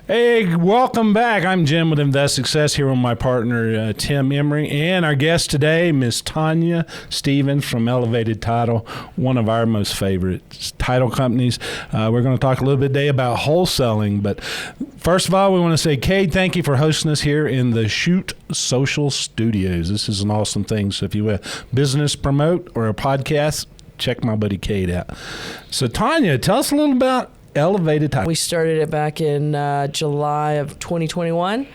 Hey, welcome back. I'm Jim with Invest Success here with my partner, Tim Emery, and our guest today, Miss Tanya Stevens from Elevated Title, one of our most favorite title companies. We're going to talk a little bit today about wholesaling, but first of all, we want to say, Cade, thank you for hosting us here in the Shoot Social Studios. This is an awesome thing. So if you have a business promote or a podcast, check my buddy Cade out. So Tanya, tell us a little about Elevated Title. We started it back in July of 2021,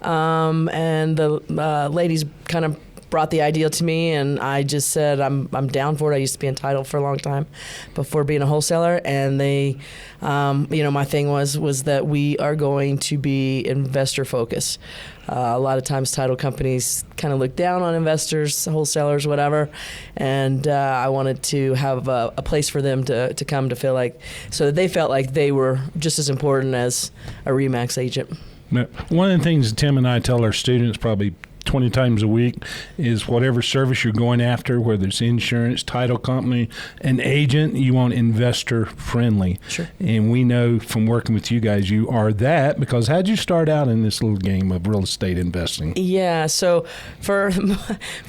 and the ladies kind of brought the idea to me, and I just said I'm down for it. I used to be in title for a long time before being a wholesaler, and they, my thing was that we are going to be investor focused. A lot of times title companies kind of look down on investors, wholesalers, whatever, and I wanted to have a place for them to come to feel like, so that they felt like they were just as important as a RE/MAX agent. Now, one of the things that Tim and I tell our students probably 20 times a week is whatever service you're going after, whether it's insurance, title company, an agent, you want investor friendly. Sure. And we know from working with you guys, you are that, because how'd you start out in this little game of real estate investing? Yeah, so for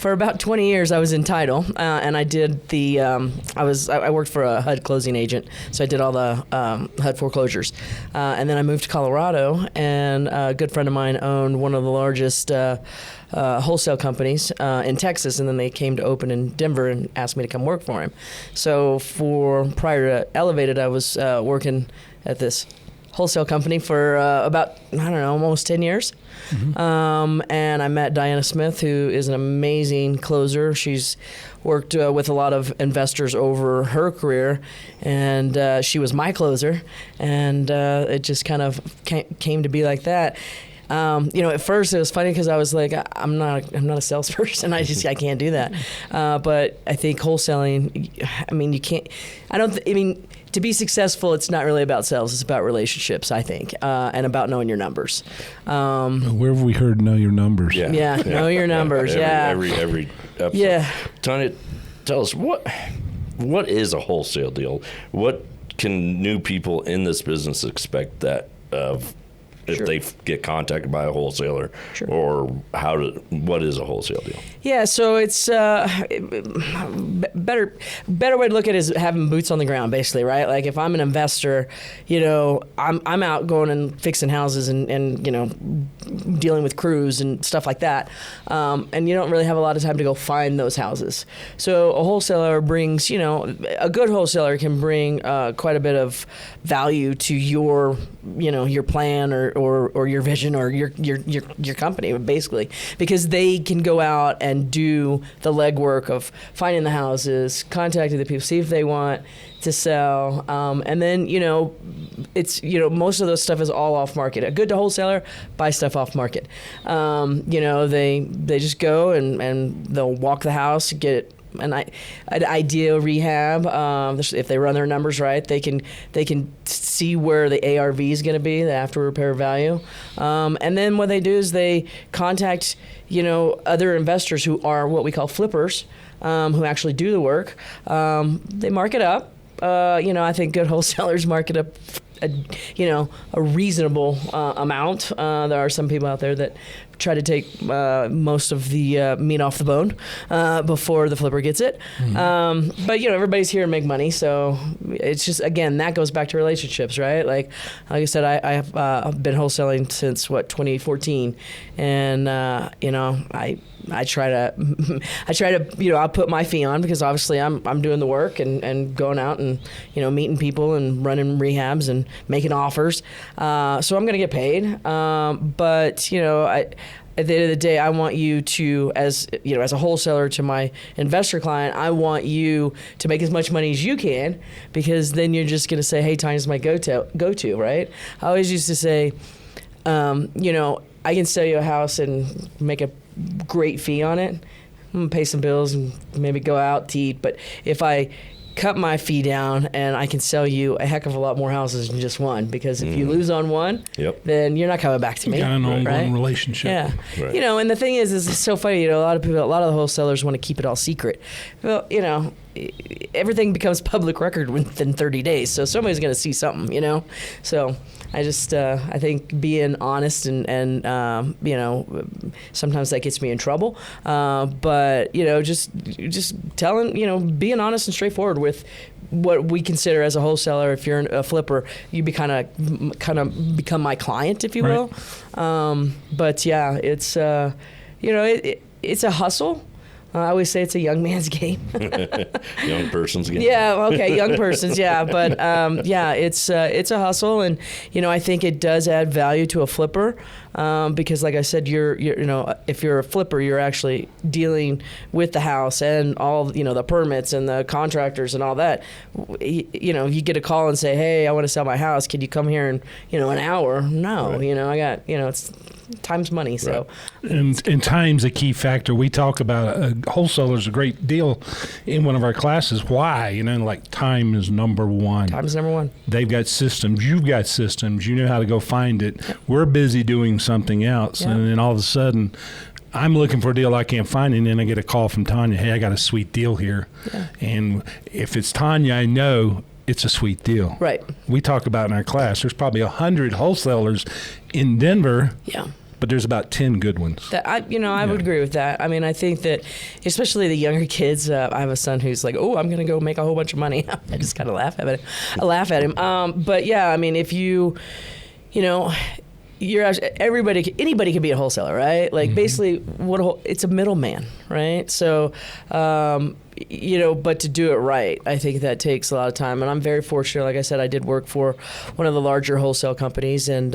about 20 years I was in title, and I did the I worked for a HUD closing agent, so I did all the HUD foreclosures, and then I moved to Colorado, and a good friend of mine owned one of the largest wholesale companies in Texas, and then they came to open in Denver and asked me to come work for him. So prior to Elevated, I was working at this wholesale company for about, almost 10 years. Mm-hmm. And I met Diana Smith, who is an amazing closer. She's worked with a lot of investors over her career, and she was my closer, and it just kind of came to be like that. At first it was funny because I was like, I'm not a salesperson. I can't do that. But I think wholesaling, you can't. To be successful, it's not really about sales. It's about relationships, I think, and about knowing your numbers. Where have we heard know your numbers? Yeah. Know your numbers. Every episode. Yeah. Tanya, tell us what is a wholesale deal? What can new people in this business expect that of? If Sure. they get contacted by a wholesaler, Sure. or what is a wholesale deal? Yeah, so it's better way to look at it is having boots on the ground, basically, right? Like if I'm an investor, I'm out going and fixing houses and dealing with crews and stuff like that, and you don't really have a lot of time to go find those houses. So a wholesaler brings, a good wholesaler can bring quite a bit of value to your plan or your vision or your company, basically, because they can go out and do the legwork of finding the houses, contacting the people, see if they want to sell, and then it's most of those stuff is all off market. A good wholesaler buy stuff off market. They just go and they'll walk the house, get an ideal rehab. If they run their numbers right, they can see where the ARV is going to be, the after repair value, and then what they do is they contact other investors who are what we call flippers, who actually do the work. They mark it up. I think good wholesalers mark it up a reasonable amount. There are some people out there that try to take most of the meat off the bone before the flipper gets it. Mm-hmm. But everybody's here to make money, so it's just, again, that goes back to relationships, right? Like I said, I have been wholesaling since 2014, and I try to I'll put my fee on because obviously I'm doing the work and going out and meeting people and running rehabs and making offers, so I'm gonna get paid, but at the end of the day, I want you to, as a wholesaler to my investor client, I want you to make as much money as you can, because then you're just going to say, hey, Tanya's my go-to, right? I always used to say, I can sell you a house and make a great fee on it. I'm going to pay some bills and maybe go out to eat. But if I cut my fee down and I can sell you a heck of a lot more houses than just one, because if you lose on one, then you're not coming back to me. You got an ongoing right? relationship. Yeah. Right. And the thing is it's so funny, a lot of the wholesalers want to keep it all secret. Well, everything becomes public record within 30 days. So somebody's going to see something, you know? So I just, I think being honest and you know, sometimes that gets me in trouble. But, you know, just telling, you know, being honest and straightforward with what we consider as a wholesaler. If you're a flipper, you kind of become my client, if you will. But yeah, it's, you know, it's a hustle. I always say it's a young man's game. Young person's game. Yeah, okay, young person's, yeah. But yeah, it's a hustle, and you know, I think it does add value to a flipper because, like I said, you're you know, if you're a flipper, you're actually dealing with the house and all, you know, the permits and the contractors and all that. You know, you get a call and say, hey, I want to sell my house. Can you come here in, you know, an hour? No, Right. you know, I got, you know, it's time's money. So, And time's a key factor. We talk about wholesalers a great deal in one of our classes. Why? You know, like time is number one. time's number one. They've got systems. You've got systems. You know how to go find it. We're busy doing something else. Yeah. And then all of a sudden, I'm looking for a deal I can't find, and then I get a call from Tanya. Hey, I got a sweet deal here. Yeah. And if it's Tanya, I know it's a sweet deal. Right. We talk about in our class, there's probably 100 wholesalers in Denver, Yeah. but there's about 10 good ones. That I would agree with that. I mean, I think that especially the younger kids. I have a son who's like, "Oh, I'm going to go make a whole bunch of money." I just kind of laugh at him. But yeah, I mean, if you know, anybody can be a wholesaler, right? Like basically, it's a middleman, right? So, you know, but to do it right, I think that takes a lot of time. And I'm very fortunate. Like I said, I did work for one of the larger wholesale companies, and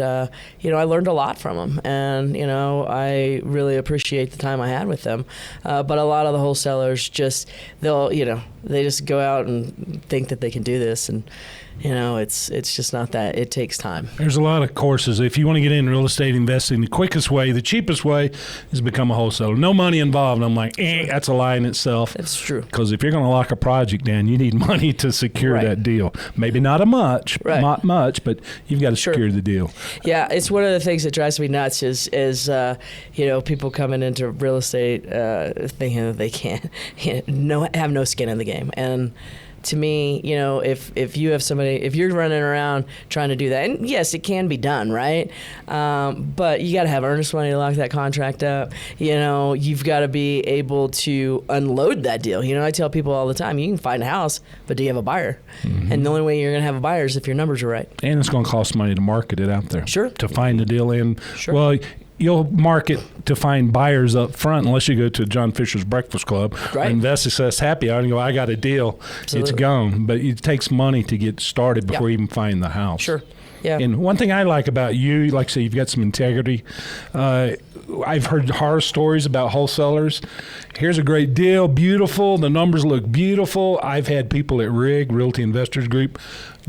you know, I learned a lot from them. And you know, I really appreciate the time I had with them. But a lot of the wholesalers they just go out and think that they can do this, and you know, it's just not that. It takes time. There's a lot of courses. If you want to get in real estate investing, the quickest way, the cheapest way is become a wholesaler. No money involved. I'm like, that's a lie in itself. That's true. Because if you're going to lock a project down, you need money to secure Right. that deal. Maybe not not much, but you've got to secure the deal. Yeah, it's one of the things that drives me nuts is you know, people coming into real estate thinking that they can't have no skin in the game. And to me, you know, if you have somebody, if you're running around trying to do that, and yes, it can be done, right? But you got to have earnest money to lock that contract up. You know, you've got to be able to unload that deal. You know, I tell people all the time, you can find a house, but do you have a buyer? And the only way you're going to have a buyer is if your numbers are right. And it's going to cost money to market it out there. Sure. To find the deal in. Sure. Well, you'll market to find buyers up front unless you go to John Fisher's Breakfast Club or Right. Invest Success Happy Hour and go, I got a deal. Absolutely. It's gone. But it takes money to get started before you even find the house. Sure. Yeah. And one thing I like about you, like I say, you've got some integrity. I've heard horror stories about wholesalers. Here's a great deal, beautiful. The numbers look beautiful. I've had people at RIG, Realty Investors Group,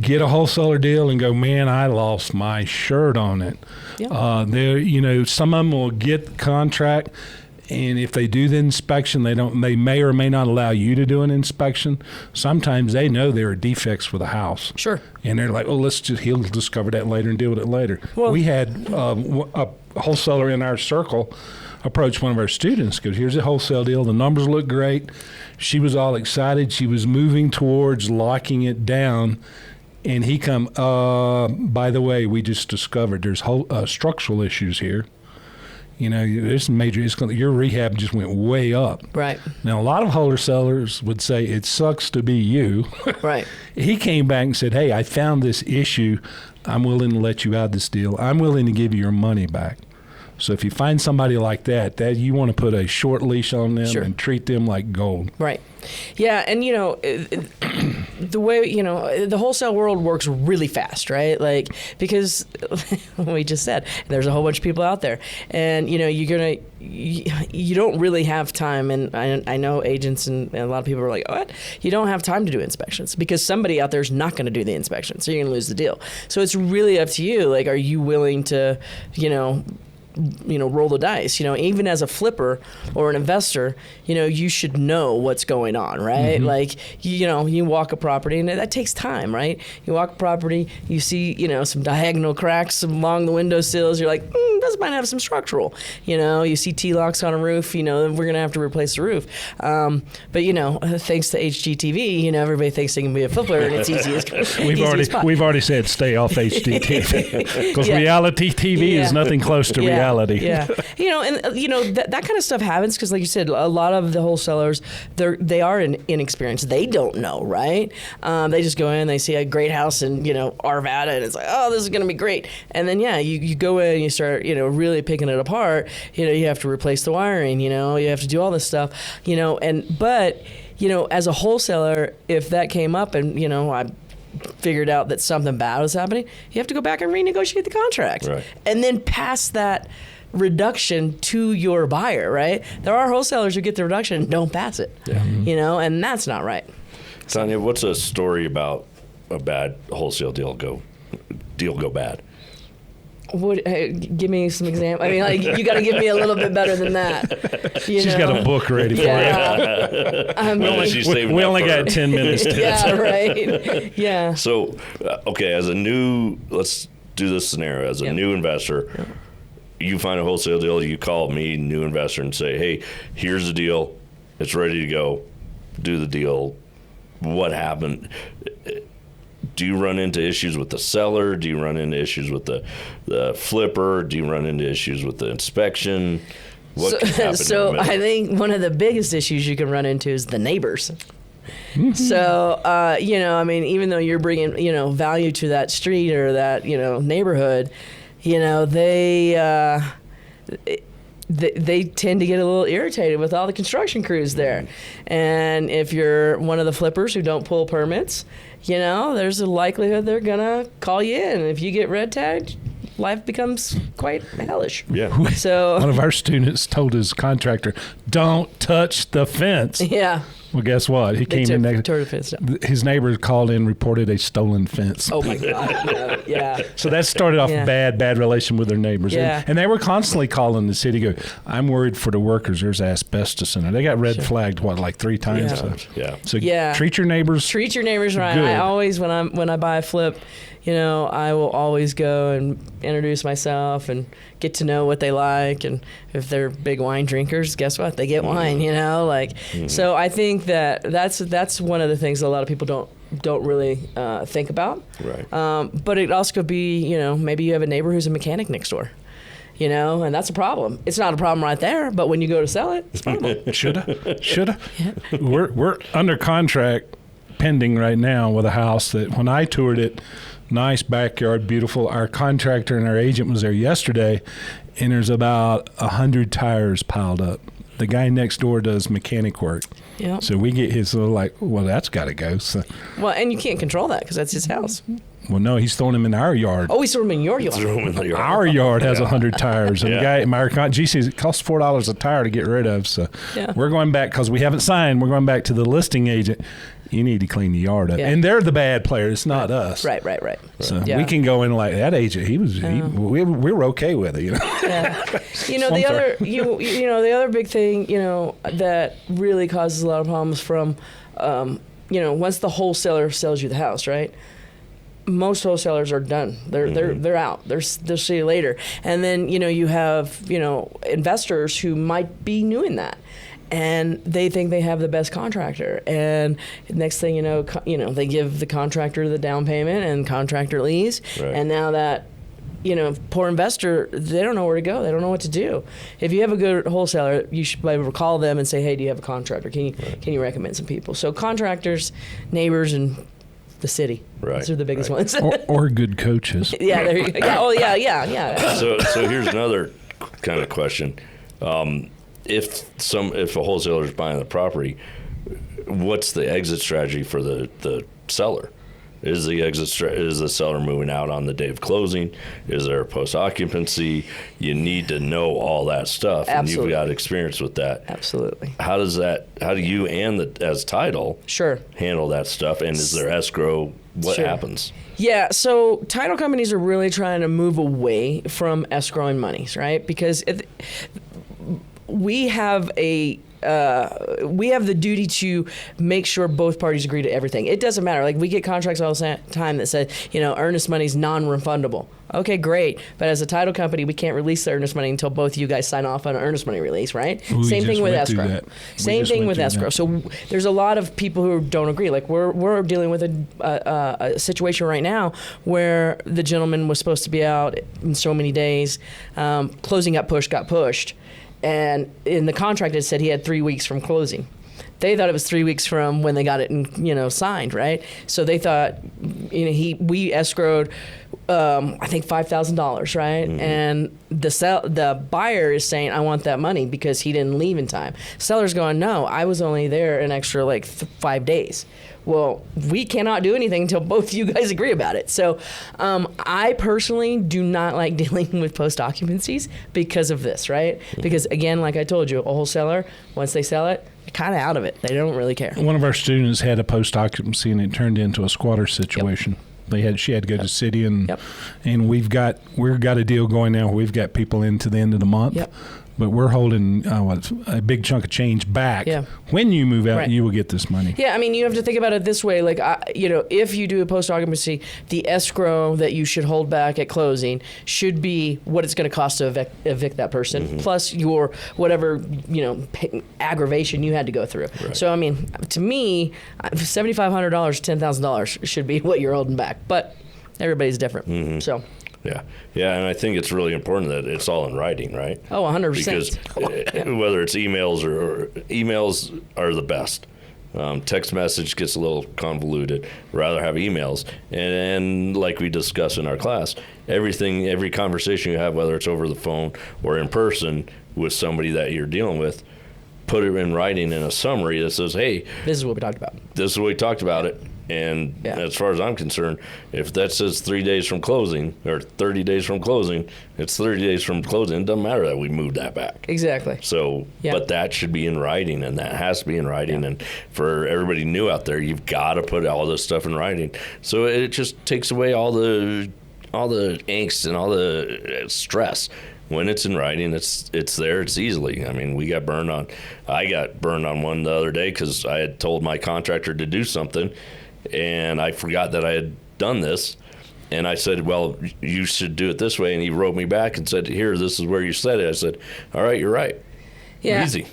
get a wholesaler deal and go, man, I lost my shirt on it. Yeah. You know, some of them will get the contract, and if they do the inspection, they may or may not allow you to do an inspection. Sometimes they know there are defects with the house. Sure. And they're like, oh, he'll discover that later and deal with it later. Well, we had a wholesaler in our circle approach one of our students, goes, here's a wholesale deal. The numbers look great. She was all excited. She was moving towards locking it down. And he come, by the way, we just discovered there's structural issues here. You know, there's your rehab just went way up. Right. Now, a lot of wholesalers would say it sucks to be you. Right. He came back and said, hey, I found this issue. I'm willing to let you out of this deal. I'm willing to give you your money back. So if you find somebody like that you want to put a short leash on them Sure. and treat them like gold. Right. Yeah, and you know, the way, you know, the wholesale world works really fast, right? Like, because we just said there's a whole bunch of people out there, and you know, you don't really have time. And I know agents and a lot of people are like, what? You don't have time to do inspections because somebody out there is not going to do the inspection, so you're going to lose the deal. So it's really up to you. Like, are you willing to, you know, roll the dice? You know, even as a flipper or an investor, you know, you should know what's going on, right? Like, you know, you walk a property and that takes time, right? You walk a property, you see, you know, some diagonal cracks along the windowsills. You're like, doesn't house might have some structural. You see T-locks on a roof, we're going to have to replace the roof. But, thanks to HGTV, everybody thinks they can be a flipper, and it's easy as We've already said stay off HGTV because reality TV is nothing close to reality. Yeah. That kind of stuff happens because, like you said, a lot of the wholesalers, they are inexperienced. They don't know, right? They just go in, they see a great house in, Arvada, and it's like, oh, this is going to be great. And then, you go in and you start, really picking it apart. You have to replace the wiring, you have to do all this stuff, but as a wholesaler, if that came up and, I figured out that something bad was happening, you have to go back and renegotiate the contract. Right. And then pass that reduction to your buyer, right? There are wholesalers who get the reduction and don't pass it, and that's not right. Tanya, what's a story about a bad wholesale deal go bad? Give me some example. You got to give me a little bit better than that. She's got a book ready for you. We only got 10 minutes to Yeah, right. Yeah. So, let's do this scenario. As a new investor, you find a wholesale deal, you call me, new investor, and say, hey, here's the deal. It's ready to go. Do the deal. What happened? Do you run into issues with the seller? Do you run into issues with the flipper? Do you run into issues with the inspection? What can happen So I think one of the biggest issues you can run into is the neighbors. Mm-hmm. So, even though you're bringing, value to that street or that, neighborhood, they tend to get a little irritated with all the construction crews there. And if you're one of the flippers who don't pull permits, there's a likelihood they're going to call you in. If you get red tagged, life becomes quite hellish. Yeah. So one of our students told his contractor, don't touch the fence. Yeah. Well, guess what? He came in next. Tore the fence down. His neighbor called in, reported a stolen fence. Oh my God! Yeah. So that started off bad relation with their neighbors. Yeah. And they were constantly calling the city. Go, I'm worried for the workers. There's asbestos in there. They got red flagged like 3 times. Yeah. So treat your neighbors. Treat your neighbors right. Good. I always when I buy a flip, I will always go and introduce myself and get to know what they like. And if they're big wine drinkers, guess what? They get wine, So I think that's one of the things a lot of people don't really think about. Right. But it also could be, maybe you have a neighbor who's a mechanic next door. And that's a problem. It's not a problem right there, but when you go to sell it, it's a problem. Shoulda. Yeah. We're under contract pending right now with a house that when I toured it, nice backyard, beautiful. Our contractor and our agent was there yesterday, and there's about 100 tires piled up. The guy next door does mechanic work. Yeah. So we get his well, that's got to go. So. Well, and you can't control that because that's his house. Well, no, he's throwing them in our yard. Oh, he's throwing them in your yard. Our yard has 100 tires. And the guy, my GC, it costs $4 a tire to get rid of. So we're going back because we haven't signed. We're going back to the listing agent. You need to clean the yard up. Yeah. And they're the bad players. It's not us. Right. So we can go in like that agent. We were okay with it, Yeah. The other big thing, that really causes a lot of problems from, once the wholesaler sells you the house, right? Most wholesalers are done. They're out. They'll see you later. And then, you have, investors who might be new in that. And they think they have the best contractor. And next thing you know, they give the contractor the down payment and contractor leaves. Right. And now that, poor investor, they don't know where to go. They don't know what to do. If you have a good wholesaler, you should be able to call them and say, hey, do you have a contractor? Can you recommend some people? So contractors, neighbors, and the city. Right. Those are the biggest ones. or good coaches. Yeah, there you go. Yeah, oh, yeah. So here's another kind of question. If a wholesaler is buying the property, what's the exit strategy for the seller? Is the seller moving out on the day of closing? Is there a post occupancy? You need to know all that stuff, Absolutely. And you've got experience with that. Absolutely. How do you as title handle that stuff? And is there escrow? What happens? Yeah, so title companies are really trying to move away from escrowing monies, right? Because we have a we have the duty to make sure both parties agree to everything. It doesn't matter. Like, we get contracts all the time that say, earnest money is non-refundable. Okay, great. But as a title company, we can't release the earnest money until both of you guys sign off on an earnest money release, right? Same thing with escrow. Same thing with escrow. So there's a lot of people who don't agree. Like, we're dealing with a situation right now where the gentleman was supposed to be out in so many days. Closing got pushed. And in the contract, it said he had 3 weeks from closing. They thought it was 3 weeks from when they got it, signed, right? So they thought, we escrowed, I think $5,000, right? Mm-hmm. And the buyer is saying, I want that money because he didn't leave in time. Seller's going, no, I was only there an extra 5 days. Well, we cannot do anything until both of you guys agree about it. So I personally do not like dealing with post-occupancies because of this, right? Because, again, like I told you, a wholesaler, once they sell it, they're kind of out of it. They don't really care. One of our students had a post-occupancy, and it turned into a squatter situation. Yep. She had to go to city, and we've got a deal going now where we've got people into the end of the month. Yep. But we're holding a big chunk of change back. Yeah. When you move out, you will get this money. Yeah, I mean, you have to think about it this way. Like, if you do a post-occupancy, the escrow that you should hold back at closing should be what it's going to cost to evict that person, plus your whatever, aggravation you had to go through. Right. So, I mean, to me, $7,500, $10,000 should be what you're holding back. But everybody's different. Mm-hmm. So. Yeah, and I think it's really important that it's all in writing, right? Oh, 100%. Because whether it's emails or emails are the best. Text message gets a little convoluted. Rather have emails. And like we discussed in our class, every conversation you have, whether it's over the phone or in person with somebody that you're dealing with, put it in writing in a summary that says, hey, this is what we talked about. This is what we talked about it. And as far as I'm concerned, if that says 3 days from closing or 30 days from closing, it's 30 days from closing. It doesn't matter that we moved that back. Exactly. So, but that should be in writing, and that has to be in writing. And for everybody new out there, you've got to put all this stuff in writing. So it just takes away all the angst and all the stress. When it's in writing, it's there. It's easily. I mean, I got burned on one the other day because I had told my contractor to do something, and I forgot that I had done this. And I said, well, you should do it this way. And he wrote me back and said, here, this is where you said it. I said, all right, you're right. Yeah, easy.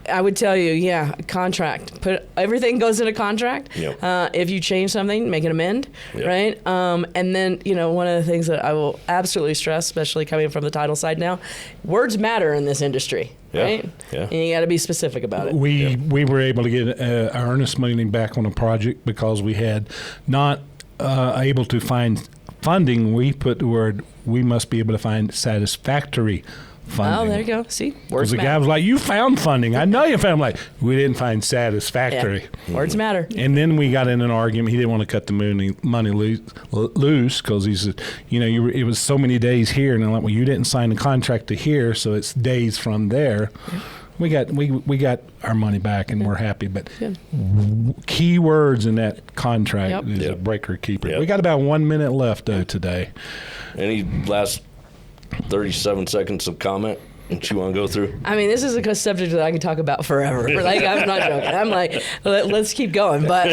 I would tell you, contract. Everything goes in a contract. Yep. If you change something, make an amend, right? And then, one of the things that I will absolutely stress, especially coming from the title side now, words matter in this industry, right? Yeah. And you got to be specific about it. We were able to get our earnest money back on a project because we had not able to find funding. We put the word, we must be able to find satisfactory funding. Oh, there you go. See? Words matter. The guy was like, you found funding. I know you found. I'm like, we didn't find satisfactory. Yeah. Words matter. And then we got in an argument. He didn't want to cut the money loose because he said, it was so many days here. And I'm like, well, you didn't sign the contract to here, so it's days from there. Yeah. We got our money back, and we're happy. But key words in that contract is a breaker keeper. Yep. We got about 1 minute left, though, today. Any last 37 seconds of comment that you want to go through? I mean, this is a subject that I can talk about forever. Like, I'm not joking. I'm like, let's keep going. But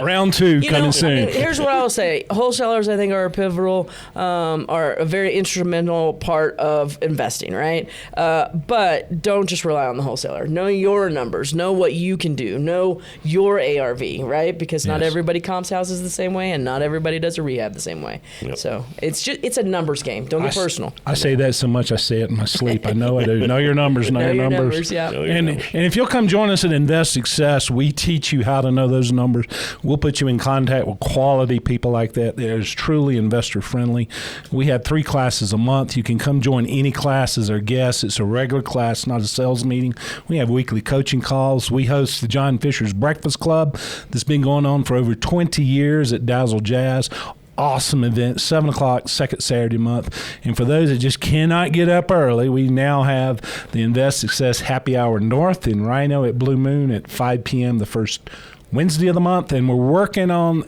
round two coming soon. I mean, here's what I will say: wholesalers, I think, are a pivotal, are a very instrumental part of investing, right? But don't just rely on the wholesaler. Know your numbers. Know what you can do. Know your ARV, right? Because not everybody comps houses the same way, and not everybody does a rehab the same way. Yep. So it's a numbers game. Don't get personal. I say that so much I say it in my sleep. I know I do. Know your numbers. Know your numbers. Yeah. And if you'll come join us at Invest Success, we teach you how to know those numbers. We'll put you in contact with quality people like that. They're truly investor friendly. We have 3 classes a month. You can come join any class as our guest. It's a regular class, not a sales meeting. We have weekly coaching calls. We host the John Fisher's Breakfast Club that's been going on for over 20 years at Dazzle Jazz. Awesome event, 7 o'clock, second Saturday month. And for those that just cannot get up early, we now have the Invest Success Happy Hour North in Rhino at Blue Moon at 5 p.m. the first Wednesday of the month. And we're working on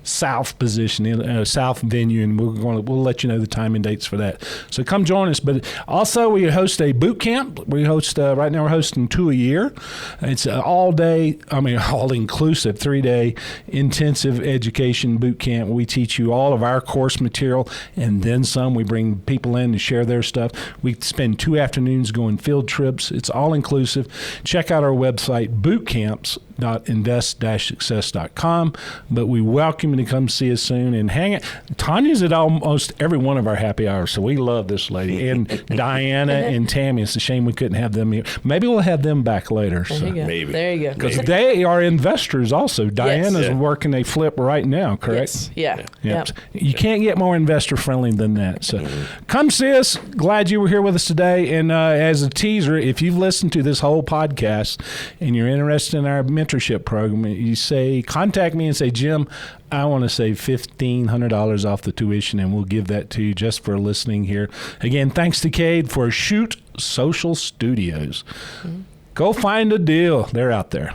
south position, south venue, and we'll let you know the time and dates for that. So come join us. But also we host a boot camp. We host right now we're hosting 2 a year. It's all inclusive 3-day intensive education boot camp. We teach you all of our course material and then some. We bring people in to share their stuff. We spend 2 afternoons going field trips. It's all inclusive. Check out our website, bootcamps.invest-success.com. But we welcome you to come see us soon and hang it. Tanya's at almost every one of our happy hours, so we love this lady. And Diana and Tammy. It's a shame we couldn't have them here. Maybe we'll have them back later. There you go. Maybe. There you go. Because they are investors also. Diana's Yeah. working a flip right now, correct? Yes. Yeah. Yep. You can't get more investor friendly than that. So come see us. Glad you were here with us today. And as a teaser, if you've listened to this whole podcast and you're interested in our mentorship program, you say, contact me and say, Jim, I want to save $1,500 off the tuition, and we'll give that to you just for listening here. Again, thanks to Cade for Shoot Social Studios. Go find a deal. They're out there.